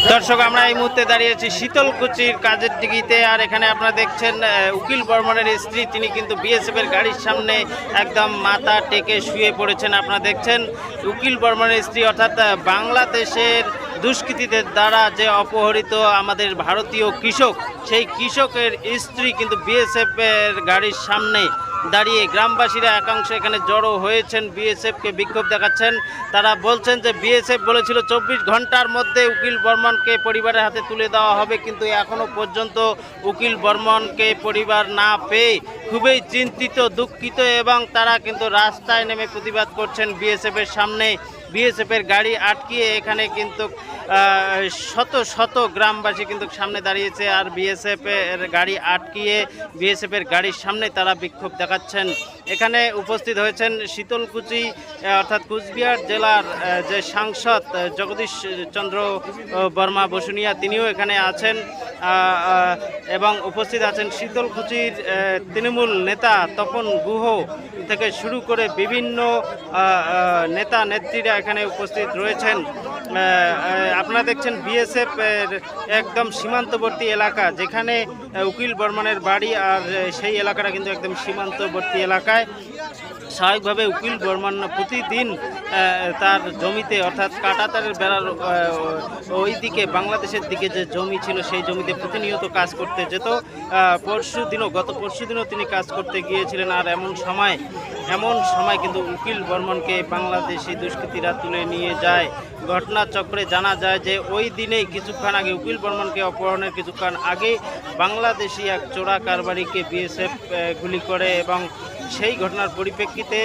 দর্শক, আমরা এই মুহূর্তে দাঁড়িয়েছি শীতলকুচির কাজের দিঘিতে। আর এখানে আপনারা দেখছেন উকিল বর্মনের স্ত্রী, তিনি কিন্তু বিএসএফ এর গাড়ির সামনে একদম মাথা টেকে শুয়ে পড়েছেন। আপনারা দেখছেন উকিল বর্মনের স্ত্রী, অর্থাৎ বাংলাদেশের দুষ্কৃতীদের দ্বারা যে অপহরিত আমাদের ভারতীয় কৃষক, সেই কৃষকের স্ত্রী কিন্তু বিএসএফ এর গাড়ির সামনে দাঁড়িয়ে। গ্রামবাসীরা একাংশ এখানে জড়ো হয়েছেন, বিএসএফকে বিক্ষোভ দেখাচ্ছেন। তারা বলছেন যে বিএসএফ বলেছিল 24 ঘন্টার মধ্যে উকিল বর্মনকে পরিবারের হাতে তুলে দেওয়া হবে, কিন্তু এখনও পর্যন্ত উকিল বর্মনকে পরিবার না পেয়ে খুবই চিন্তিত, দুঃখিত, এবং তারা কিন্তু রাস্তায় নেমে প্রতিবাদ করছেন বিএসএফের সামনে। বিএসএফের গাড়ি আটকিয়ে এখানে কিন্তু শত শত গ্রামবাসী কিন্তু সামনে দাঁড়িয়েছে। আর বিএসএফের গাড়ি আটকিয়ে বিএসএফের গাড়ির সামনে তারা বিক্ষোভ দেখাচ্ছেন। এখানে উপস্থিত হয়েছেন শীতলকুচি অর্থাৎ কুচবিহার জেলার যে সাংসদ জগদীশ চন্দ্র বর্মা বসুনিয়া, তিনিও এখানে আছেন। এবং উপস্থিত আছেন শীতলকুচির তৃণমূল নেতা তপন গুহ থেকে শুরু করে বিভিন্ন নেতা নেত্রীরা এখানে উপস্থিত রয়েছেন। আপনারা দেখছেন বিএসএফ এর একদম সীমান্তবর্তী এলাকা, যেখানে উকিল বর্মনের বাড়ি, আর সেই এলাকাটা কিন্তু একদম সীমান্তবর্তী এলাকায়। স্বাভাবিকভাবে উকিল বর্মন প্রতিদিন তার জমিতে, অর্থাৎ কাঁটাতারের বেড়ার ওই দিকে বাংলাদেশের দিকে যে জমি ছিল, সেই জমিতে প্রতিনিয়ত কাজ করতে যেত। গত পরশু দিনও তিনি কাজ করতে গিয়েছিলেন। আর এমন সময় কিন্তু উকিল বর্মনকে বাংলাদেশি দুষ্কৃতীরা তুলে নিয়ে যায়। ঘটনাচক্রে জানা যায় যে ওই দিনেই কিছুক্ষণ আগে, উকিল বর্মনকে অপহরণের কিছুক্ষণ আগে, বাংলাদেশি এক চোরা কারবারিকে বিএসএফ গুলি করে, এবং সেই ঘটনার পরিপ্রেক্ষিতে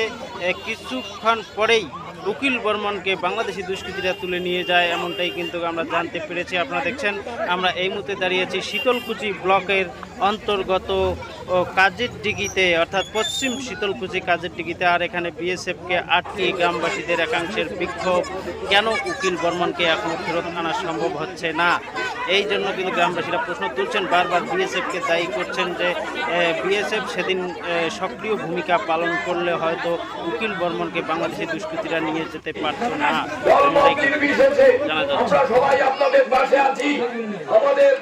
কিছুক্ষণ পরেই উকিল বর্মনকে বাংলাদেশি দুষ্কৃতীরা তুলে নিয়ে যায়, এমনটাই কিন্তু আমরা জানতে পেরেছি। আপনারা দেখছেন আমরা এই মুহূর্তে দাঁড়িয়েছি শীতলকুচি ব্লকের অন্তর্গত কাজের ডিগিতে, অর্থাৎ পশ্চিম শীতলকুচি কাজের ডিগিতে। আর এখানে বিএসএফকে আটকে গ্রামবাসীদের একাংশের বিক্ষোভ, কেন উকিল বর্মনকে এখনও ফেরত আনা সম্ভব হচ্ছে না, এই জন্য কিন্তু গ্রামবাসীরা প্রশ্ন তুলছেন, বারবার বিএসএফকে দায়ী করছেন যে বিএসএফ সেদিন সক্রিয় ভূমিকা পালন করলে হয়তো উকিল বর্মনকে বাংলাদেশি দুষ্কৃতীরা নিয়ে যেতে পারত না। জানা যাচ্ছে সবাই আপনাদের পাশে আছি। আমাদের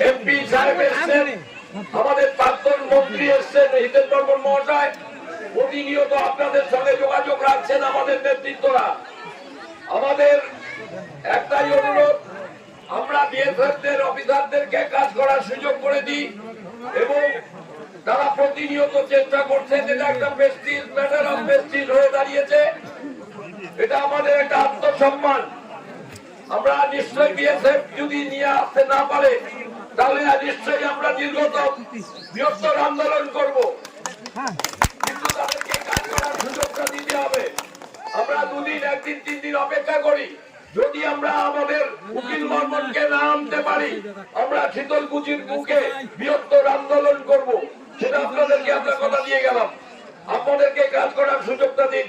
এমপি সাহেব এসেছেন, আমাদের প্রাক্তন মন্ত্রী এসেছেন হিতেন বর্মন মহাশয়, প্রতিনিয়ত আপনাদের সঙ্গে যোগাযোগ রাখছেন আমাদের নেতৃত্বরা। আমাদের একটাই অনুরোধ, আমরা বিএসএফদের অফিসারদেরকে কাজ করার সুযোগ করে দিই, এবং তারা প্রতিনিয়ত চেষ্টা করছে, যেটা একটা প্রেস্টিজ, ম্যাটার অফ প্রেস্টিজ হয়ে দাঁড়িয়েছে। এটা আমাদের একটা আত্মসম্মান। আমরা নিশ্চয়ই বিএসএফ যদি নিয়ে আসতে না পারে, তাহলে নিশ্চয়ই আমরা দীর্ঘতম বৃহত্তর আন্দোলন করব, কিন্তু তাদেরকে কাজ করার সুযোগটা দিতে হবে। আমরা 2 দিন, 1 দিন, 3 দিন অপেক্ষা করি। যদি আমরা আমাদের উকিল বর্মনকে না আনতে পারি, আমরা শীতলকুচির বুকে বৃহত্তর আন্দোলন করব। সেটা আপনাদেরকে আমরা কথা দিয়ে গেলাম, আপনাদেরকে কাজ করার সুযোগটা দিন।